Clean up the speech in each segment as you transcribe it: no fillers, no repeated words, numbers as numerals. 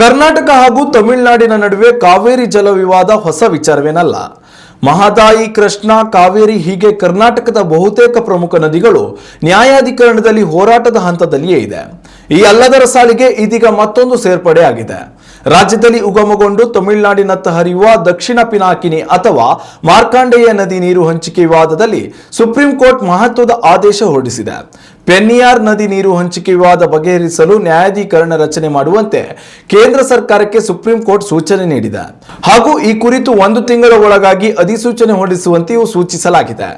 ಕರ್ನಾಟಕ ಹಾಗೂ ತಮಿಳುನಾಡಿನ ನಡುವೆ ಕಾವೇರಿ ಜಲ ವಿವಾದ ಹೊಸ ವಿಚಾರವೇನಲ್ಲ. ಮಹದಾಯಿ, ಕೃಷ್ಣಾ, ಕಾವೇರಿ ಹೀಗೆ ಕರ್ನಾಟಕದ ಬಹುತೇಕ ಪ್ರಮುಖ ನದಿಗಳು ನ್ಯಾಯಾಧಿಕರಣದಲ್ಲಿ ಹೋರಾಟದ ಹಂತದಲ್ಲಿಯೇ ಇದೆ. ಈ ಎಲ್ಲದರ ಸಾಲಿಗೆ ಇದೀಗ ಮತ್ತೊಂದು ಸೇರ್ಪಡೆ ಆಗಿದೆ. ರಾಜ್ಯದಲ್ಲಿ ಉಗಮಗೊಂಡು ತಮಿಳುನಾಡಿನತ್ತ ಹರಿಯುವ ದಕ್ಷಿಣ ಪಿನಾಕಿನಿ ಅಥವಾ ಮಾರ್ಕಾಂಡೇಯ ನದಿ ನೀರು ಹಂಚಿಕೆ ವಿವಾದದಲ್ಲಿ ಸುಪ್ರೀಂ ಕೋರ್ಟ್ ಮಹತ್ವದ ಆದೇಶ ಹೊರಡಿಸಿದೆ. ಪೆನ್ನಿಯಾರ್ ನದಿ ನೀರು ಹಂಚಿಕೆ ವಿವಾದ ಬಗೆಹರಿಸಲು ನ್ಯಾಯಾಧೀಕರಣ ರಚನೆ ಮಾಡುವಂತೆ ಕೇಂದ್ರ ಸರ್ಕಾರಕ್ಕೆ ಸುಪ್ರೀಂ ಕೋರ್ಟ್ ಸೂಚನೆ ನೀಡಿದೆ. ಹಾಗೂ ಈ ಕುರಿತು 1 ತಿಂಗಳ ಒಳಗಾಗಿ ಅಧಿಸೂಚನೆ ಹೊರಡಿಸುವಂತೆಯೂ ಸೂಚಿಸಲಾಗಿದೆ.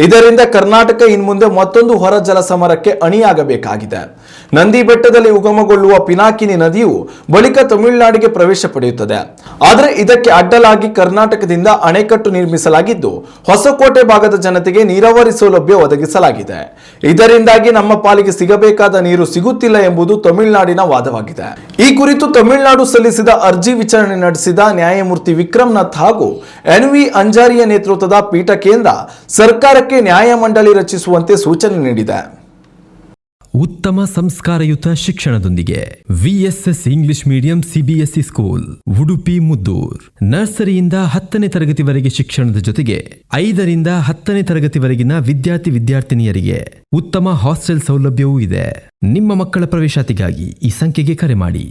ಇದರಿಂದ ಕರ್ನಾಟಕ ಇನ್ಮುಂದೆ ಮತ್ತೊಂದು ಹೊರ ಜಲ ಸಮರಕ್ಕೆ ಅಣಿಯಾಗಬೇಕಾಗಿದೆ. ನಂದಿ ಬೆಟ್ಟದಲ್ಲಿ ಉಗಮಗೊಳ್ಳುವ ಪಿನಾಕಿನಿ ನದಿಯು ಬಳಿಕ ತಮಿಳುನಾಡಿಗೆ ಪ್ರವೇಶ ಪಡೆಯುತ್ತದೆ. ಆದರೆ ಇದಕ್ಕೆ ಅಡ್ಡಲಾಗಿ ಕರ್ನಾಟಕದಿಂದ ಅಣೆಕಟ್ಟು ನಿರ್ಮಿಸಲಾಗಿದ್ದು ಹೊಸಕೋಟೆ ಭಾಗದ ಜನತೆಗೆ ನೀರಾವರಿ ಸೌಲಭ್ಯ ಒದಗಿಸಲಾಗಿದೆ. ಇದರಿಂದಾಗಿ ನಮ್ಮ ಪಾಲಿಗೆ ಸಿಗಬೇಕಾದ ನೀರು ಸಿಗುತ್ತಿಲ್ಲ ಎಂಬುದು ತಮಿಳುನಾಡಿನ ವಾದವಾಗಿದೆ. ಈ ಕುರಿತು ತಮಿಳುನಾಡು ಸಲ್ಲಿಸಿದ ಅರ್ಜಿ ವಿಚಾರಣೆ ನಡೆಸಿದ ನ್ಯಾಯಮೂರ್ತಿ ವಿಕ್ರಮ್ನಾಥ್ ಹಾಗೂ ಎನ್.ವಿ. ಅಂಜಾರಿಯ ನೇತೃತ್ವದ ಪೀಠ ಕೇಂದ್ರ ಸರ್ಕಾರಕ್ಕೆ ನ್ಯಾಯಮಂಡಳಿ ರಚಿಸುವಂತೆ ಸೂಚನೆ ನೀಡಿದೆ. ಉತ್ತಮ ಸಂಸ್ಕಾರಯುತ ಶಿಕ್ಷಣದೊಂದಿಗೆ VSS English medium CBSE school Udupi Muddur. ನರ್ಸರಿಯಿಂದ 10ನೇ ತರಗತಿವರೆಗೆ ಶಿಕ್ಷಣದ ಜೊತೆಗೆ 5ರಿಂದ 10ನೇ ತರಗತಿವರೆಗಿನ ವಿದ್ಯಾರ್ಥಿನಿಯರಿಗೆ ಉತ್ತಮ ಹಾಸ್ಟೆಲ್ ಸೌಲಭ್ಯವೂ ಇದೆ. ನಿಮ್ಮ ಮಕ್ಕಳ ಪ್ರವೇಶಾತಿಗಾಗಿ ಈ ಸಂಖ್ಯೆಗೆ ಕರೆ ಮಾಡಿ.